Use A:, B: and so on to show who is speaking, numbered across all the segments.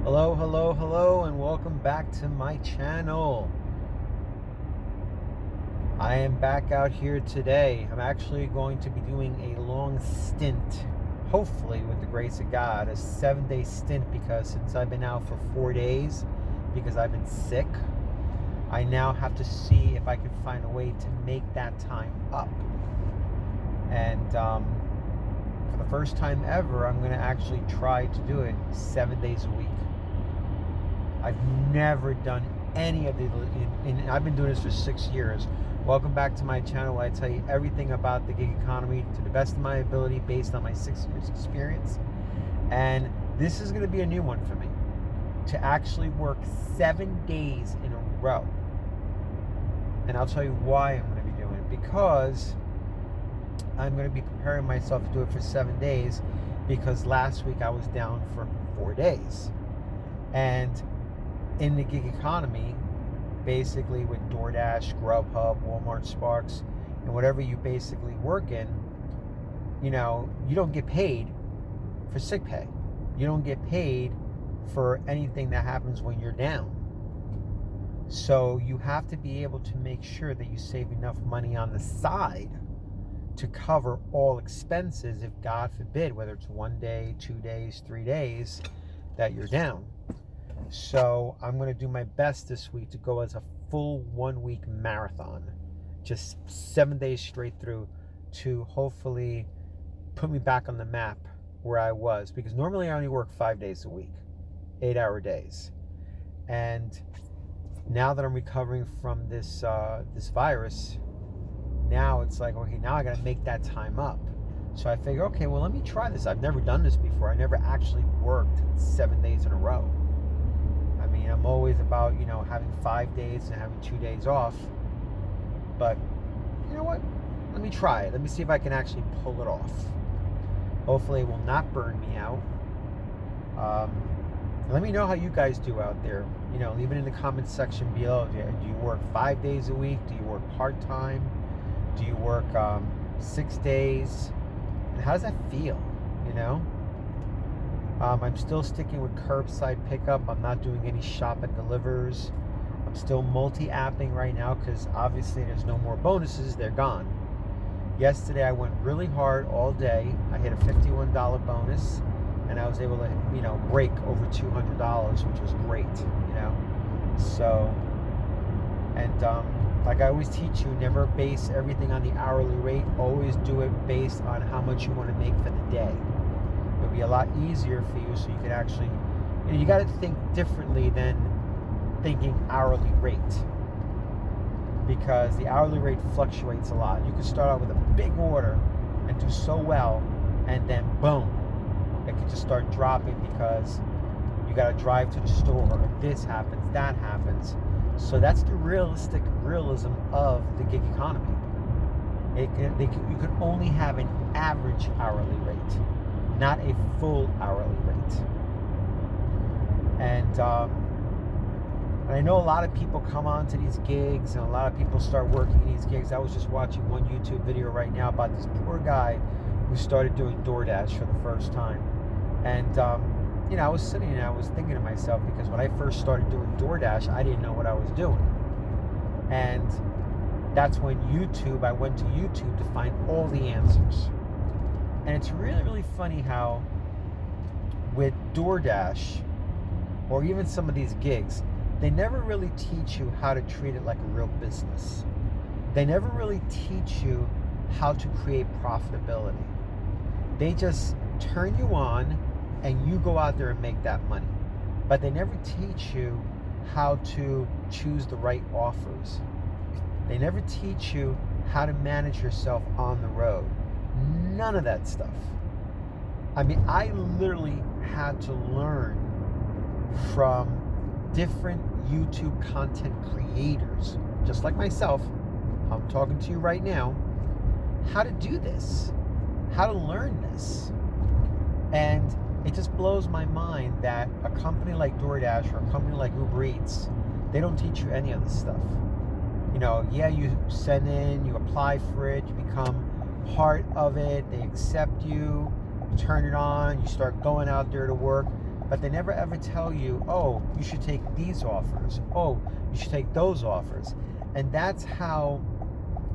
A: Hello, hello, hello, and welcome back to my channel. I am back out here today. I'm actually going to be doing a long stint, hopefully with the grace of God, a 7-day stint, because since I've been out for 4 days, because I've been sick, I now have to see if I can find a way to make that time up. And for the first time ever, I'm going to actually try to do it 7 days a week. I've never done any of the, and I've been doing this for 6 years. Welcome back to my channel where I tell you everything about the gig economy to the best of my ability based on my 6 years experience. And this is going to be a new one for me, to actually work 7 days in a row. And I'll tell you why I'm going to be doing it. Because I'm going to be preparing myself to do it for 7 days, because last week I was down for 4 days. And in the gig economy, basically with DoorDash, Grubhub, Walmart, Sparks, and whatever you basically work in, you don't get paid for sick pay. You don't get paid for anything that happens when you're down. So you have to be able to make sure that you save enough money on the side to cover all expenses if, God forbid, whether it's 1 day, 2 days, 3 days, that you're down. So I'm going to do my best this week to go as a full 1 week marathon, just 7 days straight through, to hopefully put me back on the map where I was, because normally I only work 5 days a week, 8-hour days. And now that I'm recovering from this virus, now it's like, okay, now I got to make that time up. So I figure, okay, well, let me try this. I've never done this before. I never actually worked 7 days in a row. I mean, I'm always about, having 5 days and having 2 days off. But you know what? Let me try it. Let me see if I can actually pull it off. Hopefully it will not burn me out. Let me know how you guys do out there. Leave it in the comments section below. Do you work 5 days a week? Do you work part-time? Do you work 6 days? And how does that feel? I'm still sticking with curbside pickup. I'm not doing any shop and delivers. I'm still multi-apping right now because obviously there's no more bonuses. They're gone. Yesterday I went really hard all day. I hit a $51 bonus, and I was able to, break over $200, which was great, So, and like I always teach you, never base everything on the hourly rate. Always do it based on how much you want to make for the day. It'll be a lot easier for you, so you can actually, you got to think differently than thinking hourly rate, because the hourly rate fluctuates a lot. You can start out with a big order and do so well, and then boom, it can just start dropping because you got to drive to the store, or this happens, that happens. So that's the realism of the gig economy. You can only have an average hourly rate, not a full hourly rate. And I know a lot of people come on to these gigs, and a lot of people start working in these gigs. I was just watching one YouTube video right now about this poor guy who started doing DoorDash for the first time. And I was sitting and I was thinking to myself, because when I first started doing DoorDash, I didn't know what I was doing. And that's when I went to YouTube to find all the answers. And it's really, really funny how with DoorDash, or even some of these gigs, they never really teach you how to treat it like a real business. They never really teach you how to create profitability. They just turn you on and you go out there and make that money. But they never teach you how to choose the right offers. They never teach you how to manage yourself on the road. None of that stuff. I mean, I literally had to learn from different YouTube content creators, just like myself. I'm talking to you right now, how to do this, how to learn this. And it just blows my mind that a company like DoorDash or a company like Uber Eats, they don't teach you any of this stuff. You send in, you apply for it, you become part of it, they accept you, you turn it on, you start going out there to work. But they never ever tell you, oh, you should take these offers. Oh, you should take those offers. And that's how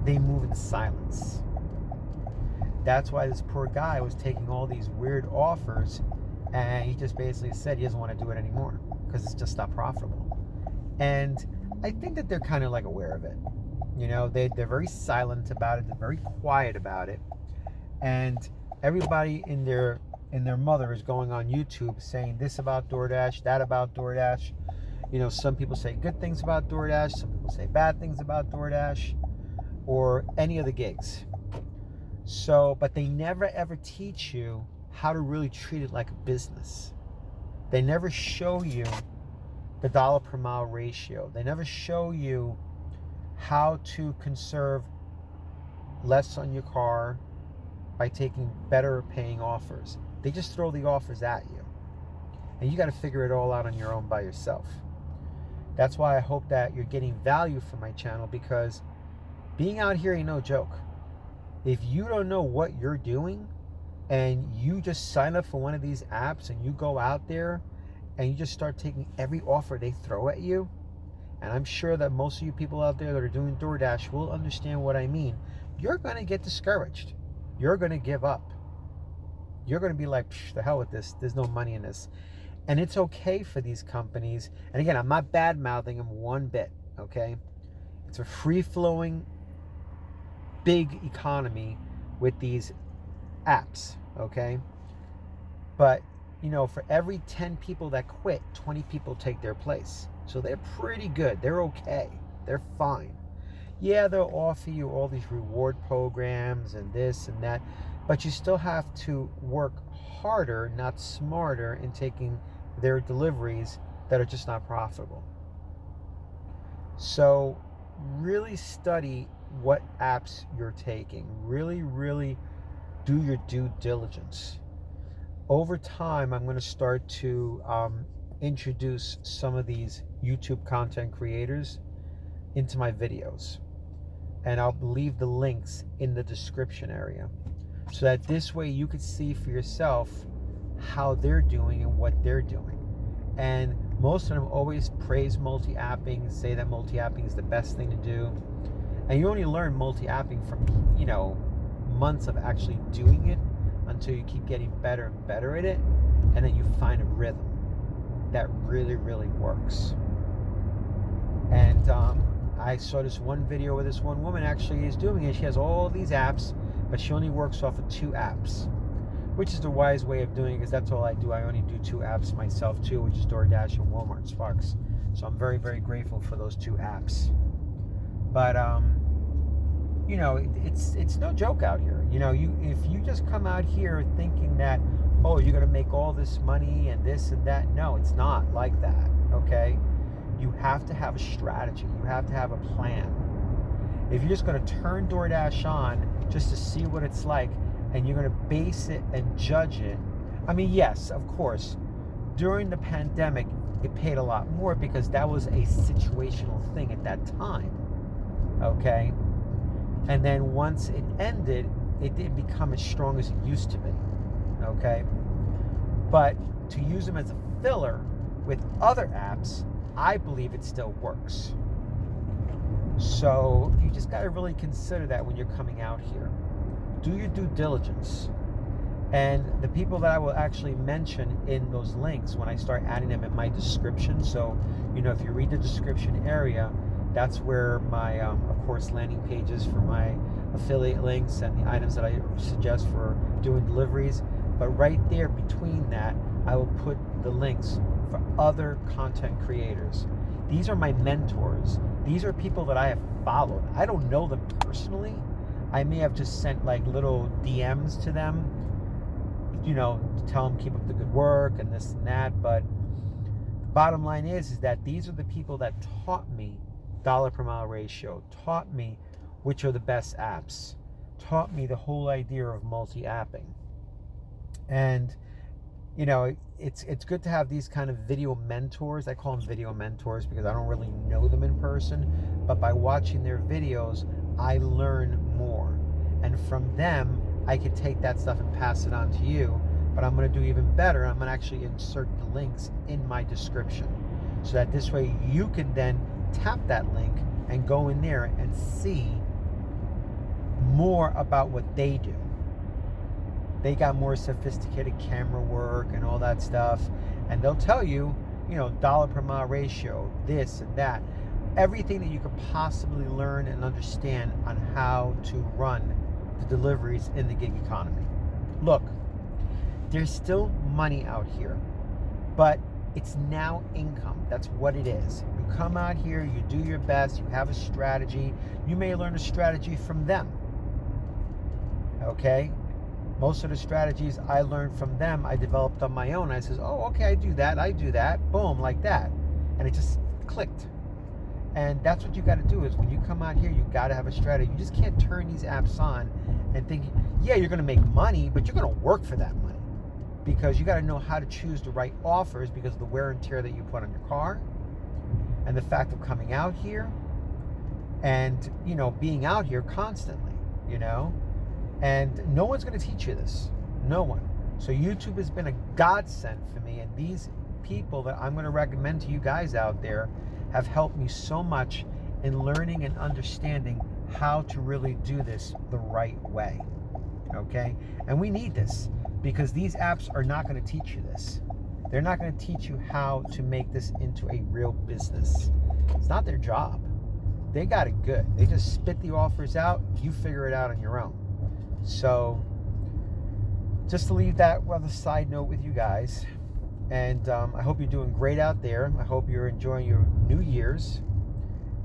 A: they move in silence. That's why this poor guy was taking all these weird offers, and he just basically said he doesn't want to do it anymore because it's just not profitable. And I think that they're kind of like aware of it. You know, they're very silent about it. They're very quiet about it. And everybody in their mother is going on YouTube saying this about DoorDash, that about DoorDash. You know, some people say good things about DoorDash. Some people say bad things about DoorDash or any of the gigs. So, but they never ever teach you how to really treat it like a business. They never show you the dollar per mile ratio. They never show you how to conserve less on your car by taking better paying offers. They just throw the offers at you. And you got to figure it all out on your own by yourself. That's why I hope that you're getting value from my channel, because being out here ain't no joke. If you don't know what you're doing and you just sign up for one of these apps and you go out there and you just start taking every offer they throw at you, and I'm sure that most of you people out there that are doing DoorDash will understand what I mean, you're going to get discouraged. You're going to give up. You're going to be like, the hell with this. There's no money in this. And it's okay for these companies. And again, I'm not bad-mouthing them one bit, okay? It's a free-flowing, big economy with these apps, okay? But, you know, for every 10 people that quit, 20 people take their place. So they're pretty good. They're okay. They're fine. Yeah, they'll offer you all these reward programs and this and that, but you still have to work harder, not smarter, in taking their deliveries that are just not profitable. So really study what apps you're taking. Really, really do your due diligence. Over time, I'm going to start to introduce some of these YouTube content creators into my videos. And I'll leave the links in the description area, so that this way you could see for yourself how they're doing and what they're doing. And most of them always praise multi-apping, say that multi-apping is the best thing to do. And you only learn multi-apping from, you know, months of actually doing it, until you keep getting better and better at it, and then you find a rhythm that really, really works. And I saw this one video where this one woman actually is doing it. She has all these apps, but she only works off of 2 apps, which is the wise way of doing it, because that's all I do. I only do 2 apps myself too, which is DoorDash and Walmart Sparks. So I'm very, very grateful for those 2 apps. But you know, it's no joke out here. You know, if you just come out here thinking that, oh, you're gonna make all this money and this and that, no, it's not like that. Okay, you have to have a strategy. You have to have a plan. If you're just gonna turn DoorDash on just to see what it's like, and you're gonna base it and judge it, I mean, yes, of course, during the pandemic, it paid a lot more because that was a situational thing at that time. Okay. And then once it ended, it didn't become as strong as it used to be. Okay? But to use them as a filler with other apps, I believe it still works. So you just got to really consider that when you're coming out here. Do your due diligence. And the people that I will actually mention in those links when I start adding them in my description. So, you know, if you read the description area, that's where my, of course, landing pages for my affiliate links and the items that I suggest for doing deliveries. But right there between that, I will put the links for other content creators. These are my mentors. These are people that I have followed. I don't know them personally. I may have just sent like little DMs to them, you know, to tell them keep up the good work and this and that. But the bottom line is that these are the people that taught me dollar per mile ratio, taught me which are the best apps, taught me the whole idea of multi-apping. And you know, it's good to have these kind of video mentors. I call them video mentors because I don't really know them in person, but by watching their videos, I learn more. And from them, I can take that stuff and pass it on to you But I'm going to do even better. I'm going to actually insert the links in my description, so that this way you can then tap that link and go in there and see more about what they do. They got more sophisticated camera work and all that stuff, and they'll tell you, dollar per mile ratio, this and that, everything that you could possibly learn and understand on how to run the deliveries in the gig economy. Look, there's still money out here, but it's now income. That's what it is. You come out here, you do your best, you have a strategy. You may learn a strategy from them. Okay? Most of the strategies I learned from them, I developed on my own. I says, oh, okay, I do that. Boom, like that. And it just clicked. And that's what you got to do, is when you come out here, you got to have a strategy. You just can't turn these apps on and think, yeah, you're going to make money, but you're going to work for that money. Because you got to know how to choose the right offers, because of the wear and tear that you put on your car, and the fact of coming out here and, being out here constantly, and no one's going to teach you this. No one. So YouTube has been a godsend for me, and these people that I'm going to recommend to you guys out there have helped me so much in learning and understanding how to really do this the right way. Okay? And we need this, because these apps are not going to teach you this. They're not going to teach you how to make this into a real business. It's not their job. They got it good. They just spit the offers out. You figure it out on your own. So, just to leave that with a side note with you guys. And I hope you're doing great out there. I hope you're enjoying your New Year's.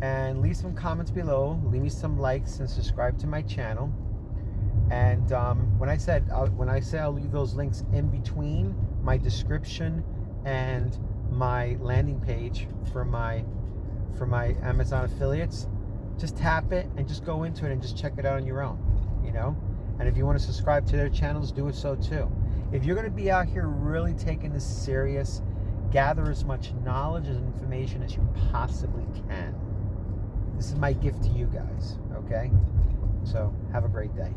A: And leave some comments below. Leave me some likes and subscribe to my channel. And when I say I'll leave those links in between my description and my landing page for my Amazon affiliates, just tap it and just go into it and just check it out on your own, And if you want to subscribe to their channels, do it so too. If you're going to be out here really taking this serious, gather as much knowledge and information as you possibly can. This is my gift to you guys, okay? So have a great day.